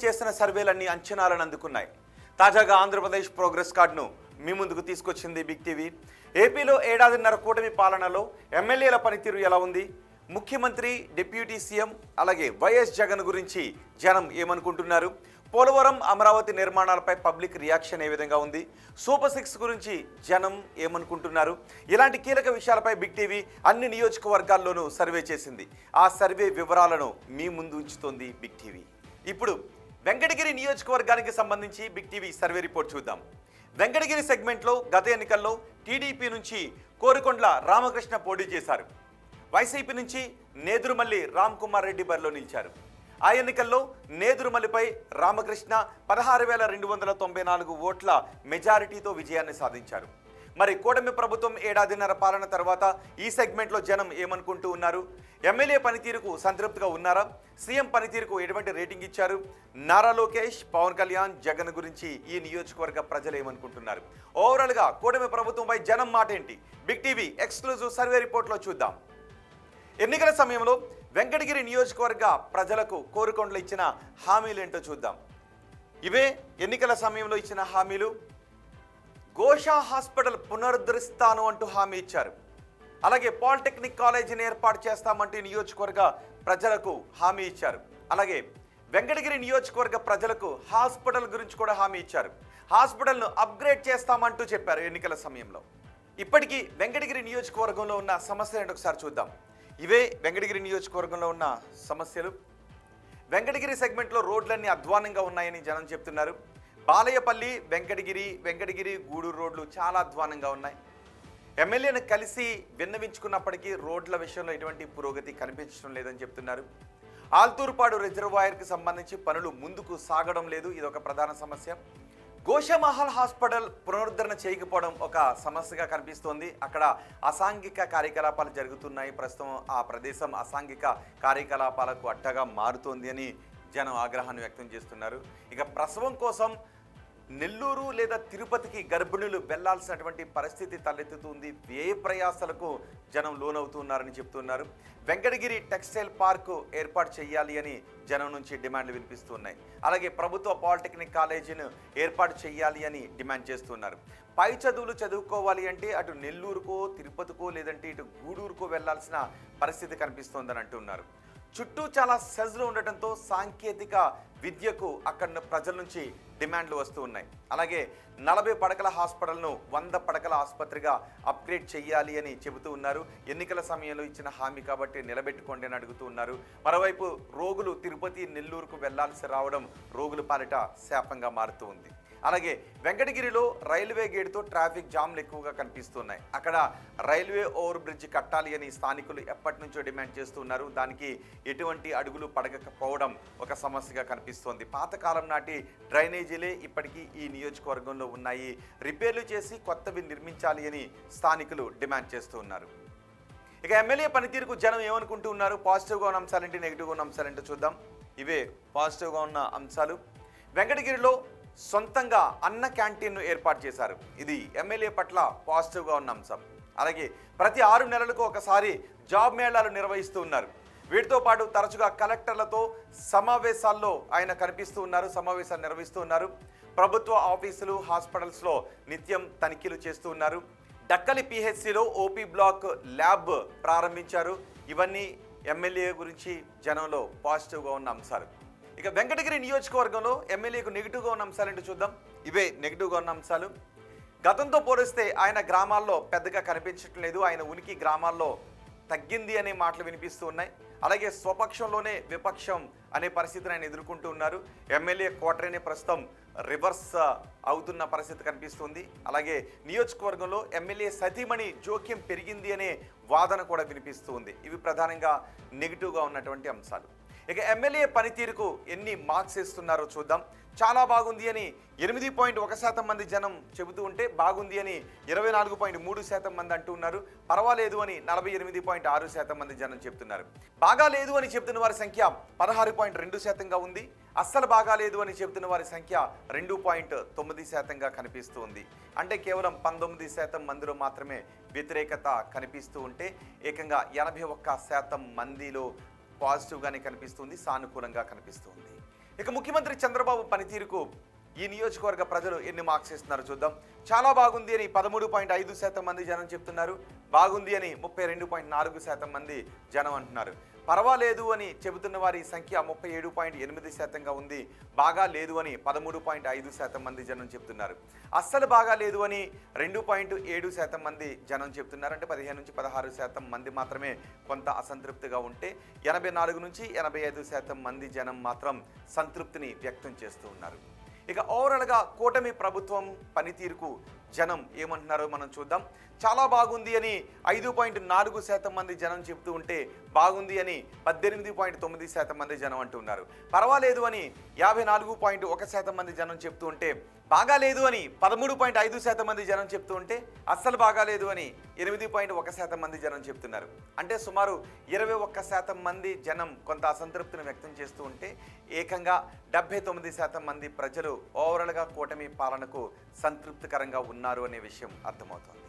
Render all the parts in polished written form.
చేసిన సర్వేలన్నీ అంచనాలను అందుకున్నాయి. తాజాగా ఆంధ్రప్రదేశ్ ప్రోగ్రెస్ కార్డును మీ ముందుకు తీసుకొచ్చింది బిగ్ టీవీ. ఏపీలో ఏడాదిన్నర కూటమి పాలనలో ఎమ్మెల్యేల పనితీరు ఎలా ఉంది, ముఖ్యమంత్రి, డిప్యూటీ సీఎం అలాగే వైఎస్ జగన్ గురించి జనం ఏమనుకుంటున్నారు, పోలవరం, అమరావతి నిర్మాణాలపై పబ్లిక్ రియాక్షన్ ఏ విధంగా ఉంది, సూపర్ 6 గురించి జనం ఏమనుకుంటున్నారు, ఇలాంటి కీలక విషయాలపై బిగ్ టీవీ అన్ని నియోజకవర్గాల్లోనూ సర్వే చేసింది. ఆ సర్వే వివరాలను మీ ముందు ఉంచుతోంది బిగ్ టీవీ. ఇప్పుడు వెంకటగిరి నియోజకవర్గానికి సంబంధించి బిగ్ టీవీ సర్వే రిపోర్ట్ చూద్దాం. వెంకటగిరి సెగ్మెంట్లో గత ఎన్నికల్లో టీడీపీ నుంచి కోరుకొండ్ల రామకృష్ణ పోటీ చేశారు. వైసీపీ నుంచి నేదురుమల్లి రామ్ కుమార్ రెడ్డి బరిలో నిలిచారు. ఆ ఎన్నికల్లో నేదురుమల్లిపై రామకృష్ణ 16,294 ఓట్ల మెజారిటీతో విజయాన్ని సాధించారు. మరి కూటమి ప్రభుత్వం ఏడాదిన్నర పాలన తర్వాత ఈ సెగ్మెంట్లో జనం ఏమనుకుంటూ ఉన్నారు, ఎమ్మెల్యే పనితీరుకు సంతృప్తిగా ఉన్నారా, సీఎం పనితీరుకు ఎటువంటి రేటింగ్ ఇచ్చారు, నారా లోకేష్, పవన్ కళ్యాణ్, జగన్ గురించి ఈ నియోజకవర్గ ప్రజలు ఏమనుకుంటున్నారు, ఓవరాల్గా కూటమి ప్రభుత్వంపై జనం మాట ఏంటి, బిగ్ టీవీ ఎక్స్క్లూజివ్ సర్వే రిపోర్ట్లో చూద్దాం. ఎన్నికల సమయంలో వెంకటగిరి నియోజకవర్గ ప్రజలకు కోరుకొండలు ఇచ్చిన హామీలు ఏంటో చూద్దాం. ఇవే ఎన్నికల సమయంలో ఇచ్చిన హామీలు. గోషా హాస్పిటల్ పునరుద్ధరిస్తాను అంటూ హామీ ఇచ్చారు. అలాగే పాలిటెక్నిక్ కాలేజీని ఏర్పాటు చేస్తామంటూ నియోజకవర్గ ప్రజలకు హామీ ఇచ్చారు. అలాగే వెంకటగిరి నియోజకవర్గ ప్రజలకు హాస్పిటల్ గురించి కూడా హామీ ఇచ్చారు. హాస్పిటల్ను అప్గ్రేడ్ చేస్తామంటూ చెప్పారు ఎన్నికల సమయంలో. ఇప్పటికీ వెంకటగిరి నియోజకవర్గంలో ఉన్న సమస్యలు ఏంటో ఒకసారి చూద్దాం. ఇవే వెంకటగిరి నియోజకవర్గంలో ఉన్న సమస్యలు. వెంకటగిరి సెగ్మెంట్లో రోడ్లన్నీ అధ్వానంగా ఉన్నాయని జనం చెప్తున్నారు. బాలయ్యపల్లి, వెంకటగిరి గూడూరు రోడ్లు చాలా అధ్వానంగా ఉన్నాయి. ఎమ్మెల్యేను కలిసి విన్నవించుకున్నప్పటికీ రోడ్ల విషయంలో ఎటువంటి పురోగతి కనిపించడం లేదని చెప్తున్నారు. ఆల్తూర్పాడు రిజర్వాయర్కి సంబంధించి పనులు ముందుకు సాగడం లేదు, ఇది ఒక ప్రధాన సమస్య. గోషామహల్ హాస్పిటల్ పునరుద్ధరణ చేయకపోవడం ఒక సమస్యగా కనిపిస్తోంది. అక్కడ అసాంఘిక కార్యకలాపాలు జరుగుతున్నాయి. ప్రస్తుతం ఆ ప్రదేశం అసాంఘిక కార్యకలాపాలకు అడ్డగా మారుతోంది అని జనం ఆగ్రహాన్ని వ్యక్తం చేస్తున్నారు. ఇక ప్రసవం కోసం నెల్లూరు లేదా తిరుపతికి గర్భిణులు వెళ్లాల్సినటువంటి పరిస్థితి తలెత్తుతుంది. వ్యయ ప్రయాసాలకు జనం లోనవుతున్నారని చెప్తున్నారు. వెంకటగిరి టెక్స్టైల్ పార్కు ఏర్పాటు చేయాలి అని జనం నుంచి డిమాండ్లు వినిపిస్తున్నాయి. అలాగే ప్రభుత్వ పాలిటెక్నిక్ కాలేజీని ఏర్పాటు చేయాలి అని డిమాండ్ చేస్తున్నారు. పై చదువులు చదువుకోవాలి అంటే అటు నెల్లూరుకో, తిరుపతికో లేదంటే ఇటు గూడూరుకో వెళ్లాల్సిన పరిస్థితి కనిపిస్తోందని అంటున్నారు. చుట్టూ చాలా సెజ్లు ఉండటంతో సాంకేతిక విద్యకు అక్కడ ప్రజల నుంచి డిమాండ్లు వస్తూ ఉన్నాయి. అలాగే 40 పడకల హాస్పిటల్ను 100 పడకల ఆసుపత్రిగా అప్గ్రేడ్ చేయాలి అని చెబుతూ ఉన్నారు. ఎన్నికల సమయంలో ఇచ్చిన హామీ కాబట్టి నిలబెట్టుకోండి అని అడుగుతూ ఉన్నారు. మరోవైపు రోగులు తిరుపతి, నెల్లూరుకు వెళ్లాల్సి రావడం రోగుల పాలిట శాపంగా మారుతూ ఉంది. అలాగే వెంకటగిరిలో రైల్వే గేటుతో ట్రాఫిక్ జామ్లు ఎక్కువగా కనిపిస్తున్నాయి. అక్కడ రైల్వే ఓవర్ బ్రిడ్జ్ కట్టాలి అని స్థానికులు ఎప్పటి నుంచో డిమాండ్ చేస్తున్నారు. దానికి ఎటువంటి అడుగులు పడకపోవడం ఒక సమస్యగా కనిపిస్తోంది. పాతకాలం నాటి డ్రైనేజీలే ఇప్పటికీ ఈ నియోజకవర్గంలో ఉన్నాయి. రిపేర్లు చేసి కొత్తవి నిర్మించాలి అని స్థానికులు డిమాండ్ చేస్తూ ఉన్నారు. ఇక ఎమ్మెల్యే పనితీరుకు జనం ఏమనుకుంటూ ఉన్నారు, పాజిటివ్గా ఉన్న అంశాలేంటి, నెగిటివ్గా ఉన్న అంశాలేంటో చూద్దాం. ఇవే పాజిటివ్గా ఉన్న అంశాలు. వెంకటగిరిలో సొంతంగా అన్న క్యాంటీన్ను ఏర్పాటు చేశారు. ఇది ఎమ్మెల్యే పట్ల పాజిటివ్గా ఉన్న అంశం. అలాగే ప్రతి 6 నెలలకు ఒకసారి జాబ్ మేళాలు నిర్వహిస్తూ ఉన్నారు. వీటితో పాటు తరచుగా కలెక్టర్లతో సమావేశాల్లో ఆయన కనిపిస్తూ ఉన్నారు, సమావేశాలు నిర్వహిస్తూ ఉన్నారు. ప్రభుత్వ ఆఫీసులు, హాస్పిటల్స్లో నిత్యం తనిఖీలు చేస్తూ ఉన్నారు. డక్కలి పిహెచ్సిలో ఓపీ బ్లాక్ ల్యాబ్ ప్రారంభించారు. ఇవన్నీ ఎమ్మెల్యే గురించి జనంలో పాజిటివ్గా ఉన్న అంశాలు. ఇక వెంకటగిరి నియోజకవర్గంలో ఎమ్మెల్యేకు నెగిటివ్గా ఉన్న అంశాలేంటో చూద్దాం. ఇవే నెగిటివ్గా ఉన్న అంశాలు. గతంతో పోలిస్తే ఆయన గ్రామాల్లో పెద్దగా కనిపించడం లేదు. ఆయన ఉనికి గ్రామాల్లో తగ్గింది అనే మాటలు వినిపిస్తూ ఉన్నాయి. అలాగే స్వపక్షంలోనే విపక్షం అనే పరిస్థితిని ఆయన ఎదుర్కొంటూ ఉన్నారు. ఎమ్మెల్యే క్వార్టర్ని ప్రస్తుతం రివర్స్ అవుతున్న పరిస్థితి కనిపిస్తుంది. అలాగే నియోజకవర్గంలో ఎమ్మెల్యే సతీమణి జోక్యం పెరిగింది అనే వాదన కూడా వినిపిస్తూ ఉంది. ఇవి ప్రధానంగా నెగిటివ్గా ఉన్నటువంటి అంశాలు. ఇక ఎమ్మెల్యే పనితీరుకు ఎన్ని మార్క్స్ ఇస్తున్నారో చూద్దాం. చాలా బాగుంది అని 8.1% మంది జనం చెబుతూ ఉంటే బాగుంది అని 24.3% మంది అంటూ ఉన్నారు. పర్వాలేదు అని 48.6% మంది జనం చెప్తున్నారు. బాగా లేదు అని చెప్తున్న వారి సంఖ్య 16.2%గా ఉంది. అస్సలు బాగాలేదు అని చెబుతున్న వారి సంఖ్య 2.9%గా కనిపిస్తూ ఉంది. అంటే కేవలం 19% మందిలో మాత్రమే వ్యతిరేకత కనిపిస్తూ ఉంటే ఏకంగా 81% మందిలో పాజిటివ్గానే కనిపిస్తుంది, సానుకూలంగా కనిపిస్తుంది. ఇక ముఖ్యమంత్రి చంద్రబాబు పనితీరుకు ఈ నియోజకవర్గ ప్రజలు ఎన్ని మార్క్స్ ఇస్తున్నారో చూద్దాం. చాలా బాగుంది అని 13.5% మంది జనం చెప్తున్నారు. బాగుంది అని 32.4% మంది జనం అంటున్నారు. పర్వాలేదు అని చెబుతున్న వారి సంఖ్య 37.8%గా ఉంది. బాగా లేదు అని 13.5% మంది జనం చెప్తున్నారు. అస్సలు బాగా లేదు అని 2.7% మంది జనం చెప్తున్నారు. అంటే 15 నుంచి 16% మంది మాత్రమే కొంత అసంతృప్తిగా ఉంటే 84 నుంచి 85% మంది జనం మాత్రం సంతృప్తిని వ్యక్తం చేస్తూ ఉన్నారు. ఇక ఓవరాల్గా కూటమి ప్రభుత్వం పనితీరుకు జనం ఏమంటున్నారో మనం చూద్దాం. చాలా బాగుంది అని 5.4% మంది జనం చెప్తూ ఉంటే బాగుంది అని 18.9% మంది జనం అంటున్నారు. పర్వాలేదు అని 54.1% మంది జనం చెప్తూ ఉంటే బాగా లేదు అని 13.5% మంది జనం చెప్తూ ఉంటే అస్సలు బాగాలేదు అని 8.1% మంది జనం చెప్తున్నారు. అంటే సుమారు 21% మంది జనం కొంత అసంతృప్తిని వ్యక్తం చేస్తూ ఉంటే ఏకంగా 79% మంది ప్రజలు ఓవరాల్గా కూటమి పాలనకు సంతృప్తికరంగా ఉన్నారు అనే విషయం అర్థమవుతోంది.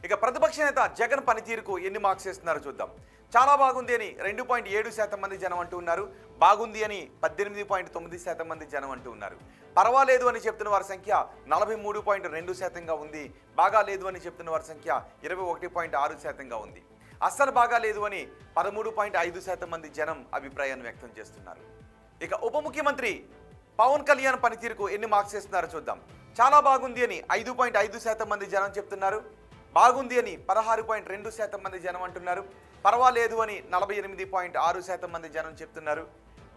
ఇక ప్రతిపక్ష నేత జగన్ పనితీరుకు ఎన్ని మార్క్స్ ఇస్తున్నారో చూద్దాం. చాలా బాగుంది అని 2.7% మంది జనం అంటూ ఉన్నారు. బాగుంది అని 18.9% మంది జనం అంటూ ఉన్నారు. పర్వాలేదు అని చెప్తున్న వారి సంఖ్య 43.2%గా ఉంది. బాగా లేదు అని చెప్తున్న వారి సంఖ్య 21.6%గా ఉంది. అస్సలు బాగా లేదు అని 13.5% మంది జనం అభిప్రాయాన్ని వ్యక్తం చేస్తున్నారు. ఇక ఉప ముఖ్యమంత్రి పవన్ కళ్యాణ్ పనితీరుకు ఎన్ని మార్క్స్ ఇస్తున్నారో చూద్దాం. చాలా బాగుంది అని 5.5% మంది జనం చెప్తున్నారు. బాగుంది అని 16.2% మంది జనం అంటున్నారు. పర్వాలేదు అని 48.6% మంది జనం చెప్తున్నారు.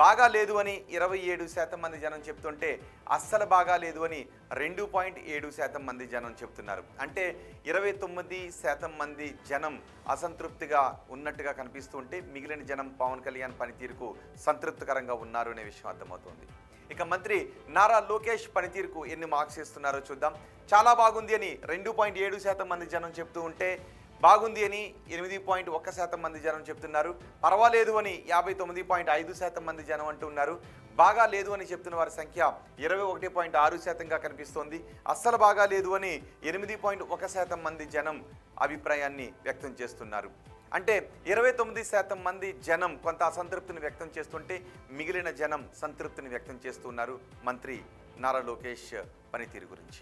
బాగా లేదు అని 27% మంది జనం చెప్తుంటే అస్సలు బాగా లేదు అని 2.7% మంది జనం చెప్తున్నారు. అంటే 29% మంది జనం అసంతృప్తిగా ఉన్నట్టుగా కనిపిస్తుంటే మిగిలిన జనం పవన్ కళ్యాణ్ పనితీరుకు సంతృప్తికరంగా ఉన్నారు అనే విషయం అర్థమవుతుంది. ఇక మంత్రి నారా లోకేష్ పనితీరుకు ఎన్ని మార్క్స్ ఇస్తున్నారో చూద్దాం. చాలా బాగుంది అని 2.7% మంది జనం చెప్తూ ఉంటే బాగుంది అని 8.1% మంది జనం చెప్తున్నారు. పర్వాలేదు అని 59.5% మంది జనం అంటున్నారు. బాగా లేదు అని చెప్తున్న వారి సంఖ్య 21.6%గా కనిపిస్తోంది. అస్సలు బాగా లేదు అని 8.1% మంది జనం అభిప్రాయాన్ని వ్యక్తం చేస్తున్నారు. అంటే 29% మంది జనం కొంత అసంతృప్తిని వ్యక్తం చేస్తుంటే మిగిలిన జనం సంతృప్తిని వ్యక్తం చేస్తున్నారు మంత్రి నారా లోకేష్ పనితీరు గురించి.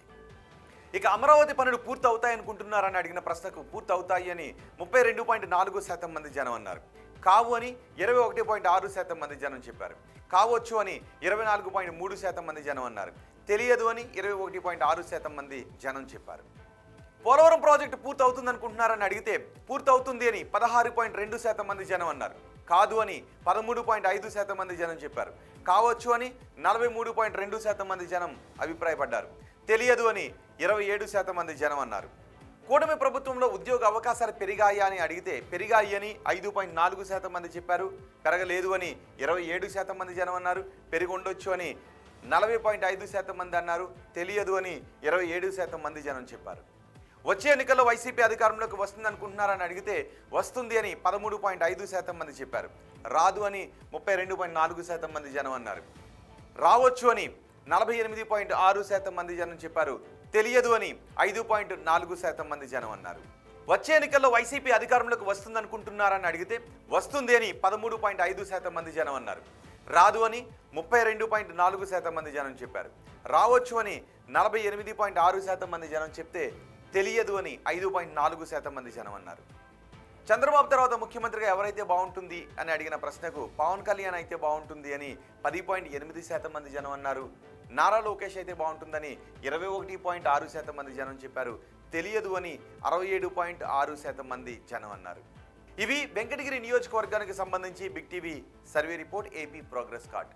ఇక అమరావతి పనులు పూర్తి అవుతాయనుకుంటున్నారని అడిగిన ప్రశ్నకు పూర్తి అవుతాయి అని 32.4% మంది జనం అన్నారు. కావు అని 21.6% మంది జనం చెప్పారు. కావచ్చు అని 24.3% మంది జనం అన్నారు. తెలియదు అని 21.6% మంది జనం చెప్పారు. పోలవరం ప్రాజెక్టు పూర్తి అవుతుంది అనుకుంటున్నారని అడిగితే పూర్తి అవుతుంది అని 16.2% మంది జనం అన్నారు. కాదు అని 13.5% మంది జనం చెప్పారు. కావచ్చు అని 43.2% మంది జనం అభిప్రాయపడ్డారు. తెలియదు అని 27% మంది జనం అన్నారు. కూటమి ప్రభుత్వంలో ఉద్యోగ అవకాశాలు పెరిగాయా అని అడిగితే పెరిగాయి అని 5.4% మంది చెప్పారు. పెరగలేదు అని 27% మంది జనం అన్నారు. పెరిగి ఉండొచ్చు అని 40.5% మంది అన్నారు. తెలియదు అని 27% మంది జనం చెప్పారు. వచ్చే ఎన్నికల్లో వైసీపీ అధికారంలోకి వస్తుంది అనుకుంటున్నారని అడిగితే వస్తుంది అని 13.5% మంది చెప్పారు. రాదు అని 32.4% మంది జనం అన్నారు. రావచ్చు అని 48.6% మంది జనం చెప్పారు. తెలియదు అని 5.4% మంది జనం అన్నారు. వచ్చే ఎన్నికల్లో వైసీపీ అధికారంలోకి వస్తుంది అనుకుంటున్నారని అడిగితే వస్తుంది అని 13.5% మంది జనం అన్నారు. రాదు అని 32.4% మంది జనం చెప్పారు. రావచ్చు అని 48.6% మంది జనం చెప్తే తెలియదు అని 5.4% మంది జనం అన్నారు. చంద్రబాబు తర్వాత ముఖ్యమంత్రిగా ఎవరైతే బాగుంటుంది అని అడిగిన ప్రశ్నకు పవన్ కళ్యాణ్ అయితే బాగుంటుంది అని 10.8% మంది జనం అన్నారు. నారా లోకేష్ అయితే బాగుంటుందని 21.6% మంది జనం చెప్పారు. తెలియదు అని 67.6% మంది జనం అన్నారు. ఇవి వెంకటగిరి నియోజకవర్గానికి సంబంధించి big TV survey report AP progress card.